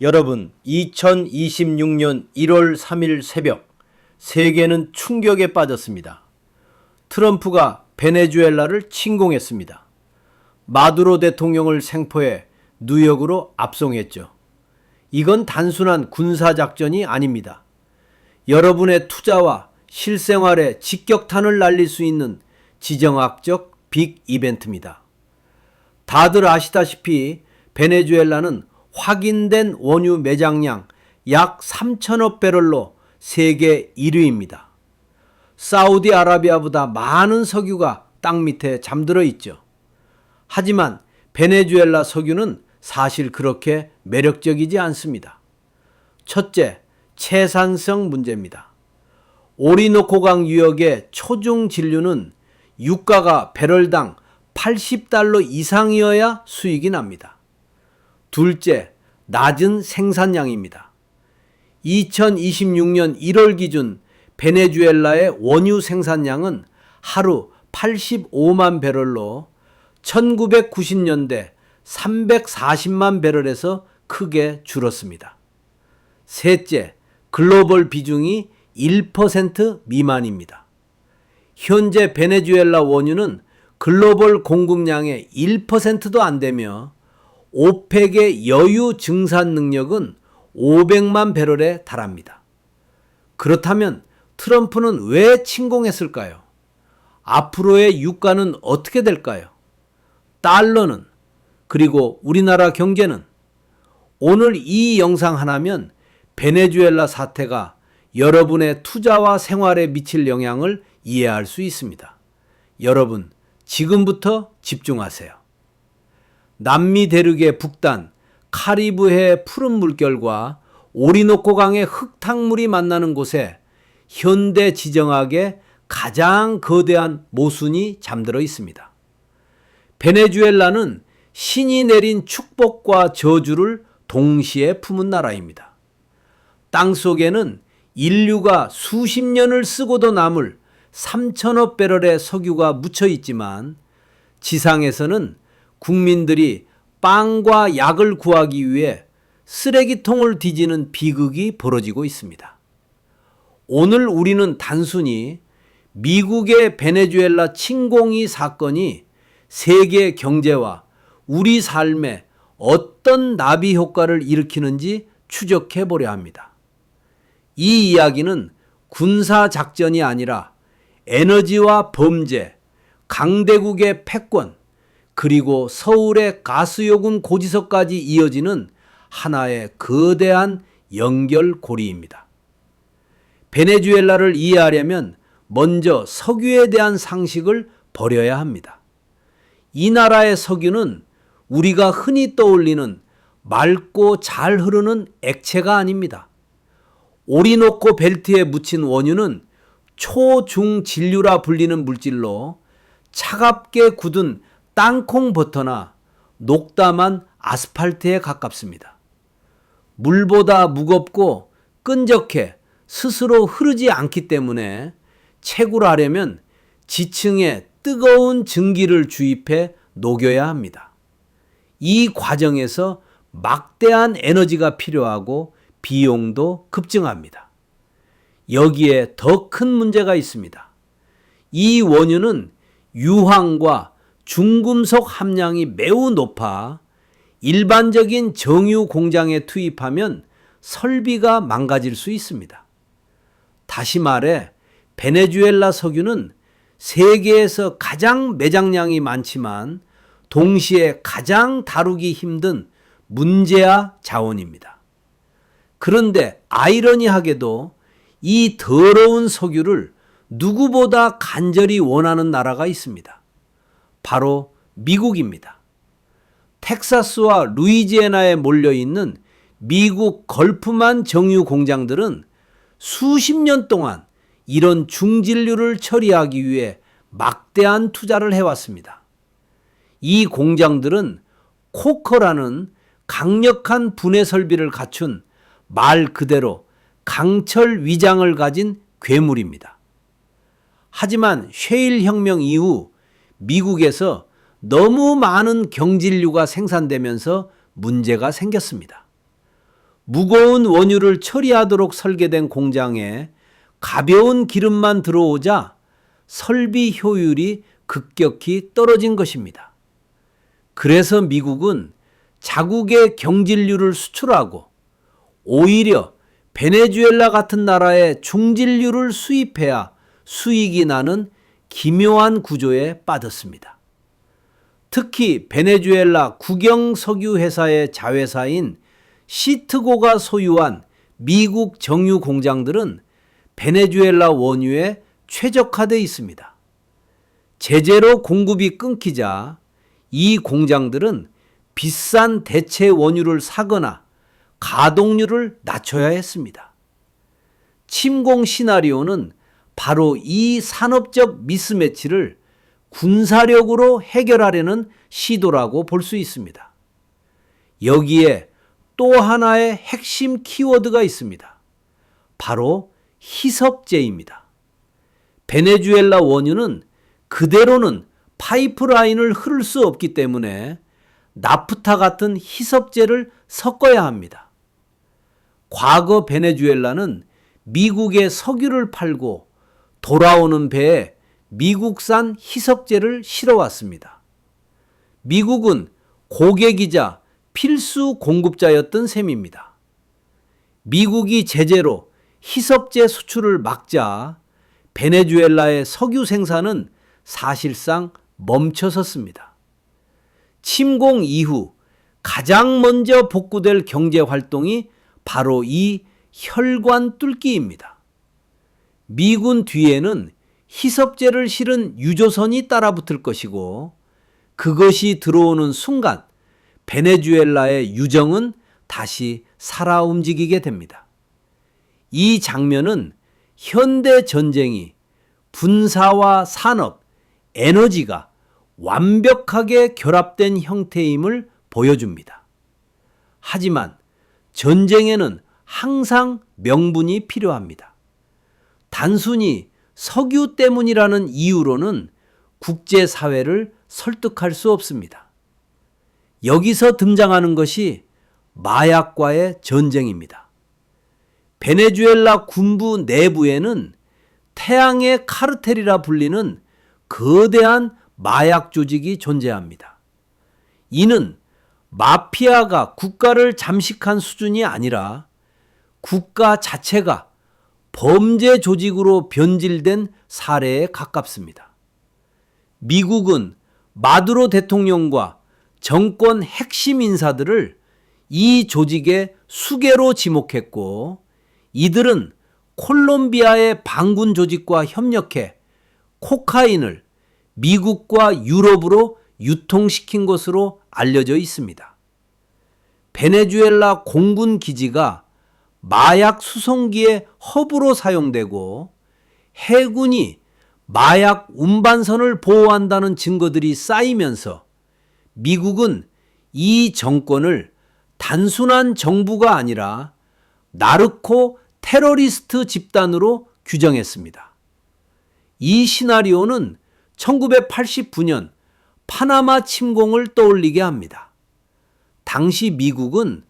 여러분, 2026년 1월 3일 새벽, 세계는 충격에 빠졌습니다. 트럼프가 베네수엘라를 침공했습니다. 마두로 대통령을 생포해 뉴욕으로 압송했죠. 이건 단순한 군사작전이 아닙니다. 여러분의 투자와 실생활에 직격탄을 날릴 수 있는 지정학적 빅 이벤트입니다. 다들 아시다시피 베네수엘라는 확인된 원유 매장량 약 3천억 배럴로 세계 1위입니다. 사우디아라비아보다 많은 석유가 땅 밑에 잠들어 있죠. 하지만 베네수엘라 석유는 사실 그렇게 매력적이지 않습니다. 첫째, 채산성 문제입니다. 오리노코강 유역의 초중 진류는 유가가 배럴당 $80 이상이어야 수익이 납니다. 둘째, 낮은 생산량입니다. 2026년 1월 기준 베네수엘라의 원유 생산량은 하루 85만 배럴로 1990년대 340만 배럴에서 크게 줄었습니다. 셋째, 글로벌 비중이 1% 미만입니다. 현재 베네수엘라 원유는 글로벌 공급량의 1%도 안 되며 오펙의 여유 증산 능력은 500만 배럴에 달합니다. 그렇다면 트럼프는 왜 침공했을까요? 앞으로의 유가는 어떻게 될까요? 달러는, 그리고 우리나라 경제는? 오늘 이 영상 하나면 베네수엘라 사태가 여러분의 투자와 생활에 미칠 영향을 이해할 수 있습니다. 여러분, 지금부터 집중하세요. 남미 대륙의 북단, 카리브해 푸른 물결과 오리노코강의 흙탕물이 만나는 곳에 현대 지정학의 가장 거대한 모순이 잠들어 있습니다. 베네수엘라는 신이 내린 축복과 저주를 동시에 품은 나라입니다. 땅속에는 인류가 수십 년을 쓰고도 남을 3천억 배럴의 석유가 묻혀 있지만 지상에서는 국민들이 빵과 약을 구하기 위해 쓰레기통을 뒤지는 비극이 벌어지고 있습니다. 오늘 우리는 단순히 미국의 베네수엘라 침공이 사건이 세계 경제와 우리 삶에 어떤 나비 효과를 일으키는지 추적해 보려 합니다. 이 이야기는 군사작전이 아니라 에너지와 범죄, 강대국의 패권, 그리고 서울의 가스요금 고지서까지 이어지는 하나의 거대한 연결고리입니다. 베네수엘라를 이해하려면 먼저 석유에 대한 상식을 버려야 합니다. 이 나라의 석유는 우리가 흔히 떠올리는 맑고 잘 흐르는 액체가 아닙니다. 오리노코 벨트에 묻힌 원유는 초중진류라 불리는 물질로 차갑게 굳은 땅콩 버터나 녹담한 아스팔트에 가깝습니다. 물보다 무겁고 끈적해 스스로 흐르지 않기 때문에 채굴하려면 지층에 뜨거운 증기를 주입해 녹여야 합니다. 이 과정에서 막대한 에너지가 필요하고 비용도 급증합니다. 여기에 더 큰 문제가 있습니다. 이 원유는 유황과 중금속 함량이 매우 높아 일반적인 정유 공장에 투입하면 설비가 망가질 수 있습니다. 다시 말해 베네수엘라 석유는 세계에서 가장 매장량이 많지만 동시에 가장 다루기 힘든 문제아 자원입니다. 그런데 아이러니하게도 이 더러운 석유를 누구보다 간절히 원하는 나라가 있습니다. 바로 미국입니다. 텍사스와 루이지애나에 몰려있는 미국 걸프만 정유 공장들은 수십 년 동안 이런 중진류를 처리하기 위해 막대한 투자를 해왔습니다. 이 공장들은 코커라는 강력한 분해 설비를 갖춘 말 그대로 강철 위장을 가진 괴물입니다. 하지만 셰일 혁명 이후 미국에서 너무 많은 경진류가 생산되면서 문제가 생겼습니다. 무거운 원유를 처리하도록 설계된 공장에 가벼운 기름만 들어오자 설비 효율이 급격히 떨어진 것입니다. 그래서 미국은 자국의 경질유를 수출하고 오히려 베네수엘라 같은 나라의 중질유를 수입해야 수익이 나는 기묘한 구조에 빠졌습니다. 특히 베네수엘라 국영 석유 회사의 자회사인 시트고가 소유한 미국 정유 공장들은 베네수엘라 원유에 최적화되어 있습니다. 제재로 공급이 끊기자 이 공장들은 비싼 대체 원유를 사거나 가동률을 낮춰야 했습니다. 침공 시나리오는 바로 이 산업적 미스매치를 군사력으로 해결하려는 시도라고 볼 수 있습니다. 여기에 또 하나의 핵심 키워드가 있습니다. 바로 희석제입니다. 베네수엘라 원유는 그대로는 파이프라인을 흐를 수 없기 때문에 나프타 같은 희석제를 섞어야 합니다. 과거 베네수엘라는 미국에 석유를 팔고 돌아오는 배에 미국산 희석제를 실어왔습니다. 미국은 고객이자 필수 공급자였던 셈입니다. 미국이 제재로 희석제 수출을 막자 베네수엘라의 석유 생산은 사실상 멈춰섰습니다. 침공 이후 가장 먼저 복구될 경제 활동이 바로 이 혈관 뚫기입니다. 미군 뒤에는 희석제를 실은 유조선이 따라붙을 것이고 그것이 들어오는 순간 베네수엘라의 유정은 다시 살아 움직이게 됩니다. 이 장면은 현대 전쟁이 군사와 산업, 에너지가 완벽하게 결합된 형태임을 보여줍니다. 하지만 전쟁에는 항상 명분이 필요합니다. 단순히 석유 때문이라는 이유로는 국제사회를 설득할 수 없습니다. 여기서 등장하는 것이 마약과의 전쟁입니다. 베네수엘라 군부 내부에는 태양의 카르텔이라 불리는 거대한 마약 조직이 존재합니다. 이는 마피아가 국가를 잠식한 수준이 아니라 국가 자체가 범죄 조직으로 변질된 사례에 가깝습니다. 미국은 마두로 대통령과 정권 핵심 인사들을 이 조직의 수괴로 지목했고 이들은 콜롬비아의 반군 조직과 협력해 코카인을 미국과 유럽으로 유통시킨 것으로 알려져 있습니다. 베네수엘라 공군 기지가 마약 수송기의 허브로 사용되고 해군이 마약 운반선을 보호한다는 증거들이 쌓이면서 미국은 이 정권을 단순한 정부가 아니라 나르코 테러리스트 집단으로 규정했습니다. 이 시나리오는 1989년 파나마 침공을 떠올리게 합니다. 당시 미국은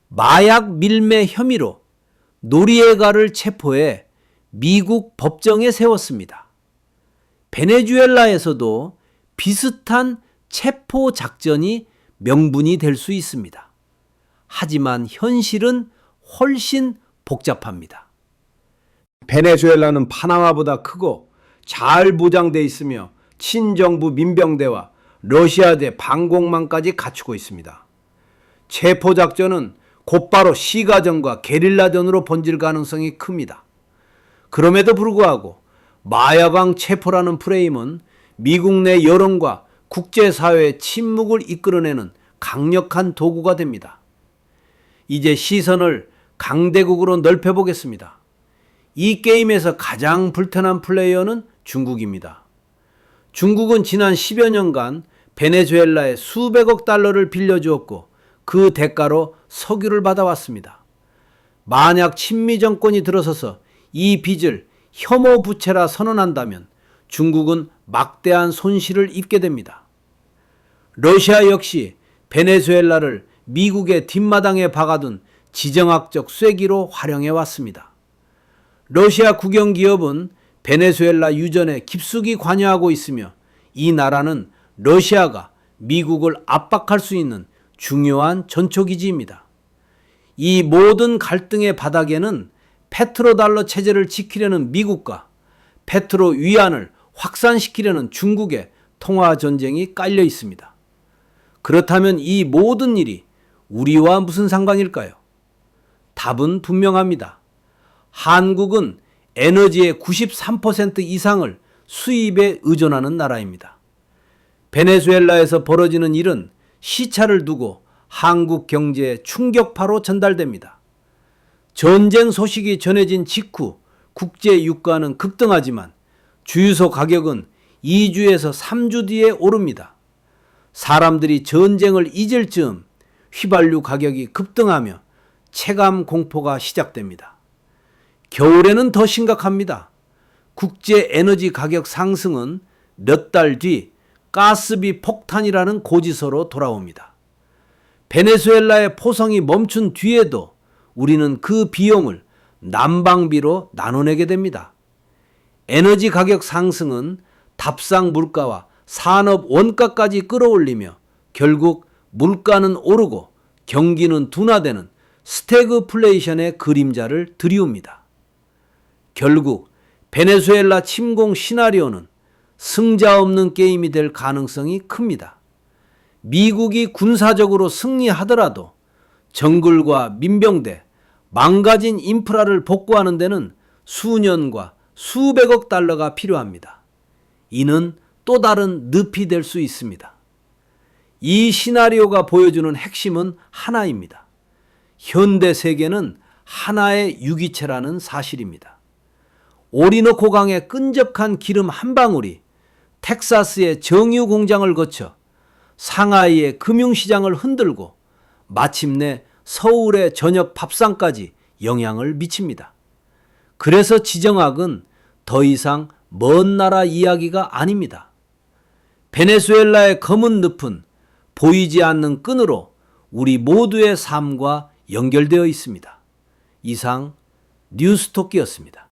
마약 밀매 혐의로 노리에가를 체포해 미국 법정에 세웠습니다. 베네수엘라에서도 비슷한 체포 작전이 명분이 될 수 있습니다. 하지만 현실은 훨씬 복잡합니다. 베네수엘라는 파나마보다 크고 잘 보장돼 있으며 친정부 민병대와 러시아대 방공망까지 갖추고 있습니다. 체포작전은 곧바로 시가전과 게릴라전으로 번질 가능성이 큽니다. 그럼에도 불구하고 마약왕 체포라는 프레임은 미국 내 여론과 국제사회의 침묵을 이끌어내는 강력한 도구가 됩니다. 이제 시선을 강대국으로 넓혀보겠습니다. 이 게임에서 가장 불편한 플레이어는 중국입니다. 중국은 지난 10여 년간 베네수엘라에 수백억 달러를 빌려주었고 그 대가로 석유를 받아왔습니다. 만약 친미 정권이 들어서서 이 빚을 혐오 부채라 선언한다면 중국은 막대한 손실을 입게 됩니다. 러시아 역시 베네수엘라를 미국의 뒷마당에 박아둔 지정학적 쐐기로 활용해 왔습니다. 러시아 국영기업은 베네수엘라 유전에 깊숙이 관여하고 있으며 이 나라는 러시아가 미국을 압박할 수 있는 중요한 전초기지입니다. 이 모든 갈등의 바닥에는 페트로달러 체제를 지키려는 미국과 페트로 위안을 확산시키려는 중국의 통화 전쟁이 깔려 있습니다. 그렇다면 이 모든 일이 우리와 무슨 상관일까요? 답은 분명합니다. 한국은 에너지의 93% 이상을 수입에 의존하는 나라입니다. 베네수엘라에서 벌어지는 일은 시차를 두고 한국 경제에 충격파로 전달됩니다. 전쟁 소식이 전해진 직후 국제 유가는 급등하지만 주유소 가격은 2주에서 3주 뒤에 오릅니다. 사람들이 전쟁을 잊을 즈음 휘발유 가격이 급등하며 체감 공포가 시작됩니다. 겨울에는 더 심각합니다. 국제 에너지 가격 상승은 몇 달 뒤 가스비 폭탄이라는 고지서로 돌아옵니다. 베네수엘라의 포성이 멈춘 뒤에도 우리는 그 비용을 난방비로 나눠내게 됩니다. 에너지 가격 상승은 답상 물가와 산업 원가까지 끌어올리며 결국 물가는 오르고 경기는 둔화되는 스태그플레이션의 그림자를 드리웁니다. 결국 베네수엘라 침공 시나리오는 승자 없는 게임이 될 가능성이 큽니다. 미국이 군사적으로 승리하더라도 정글과 민병대, 망가진 인프라를 복구하는 데는 수년과 수백억 달러가 필요합니다. 이는 또 다른 늪이 될 수 있습니다. 이 시나리오가 보여주는 핵심은 하나입니다. 현대 세계는 하나의 유기체라는 사실입니다. 오리노코 강의 끈적한 기름 한 방울이 텍사스의 정유 공장을 거쳐 상하이의 금융시장을 흔들고 마침내 서울의 저녁 밥상까지 영향을 미칩니다. 그래서 지정학은 더 이상 먼 나라 이야기가 아닙니다. 베네수엘라의 검은 늪은 보이지 않는 끈으로 우리 모두의 삶과 연결되어 있습니다. 이상 뉴스토끼였습니다.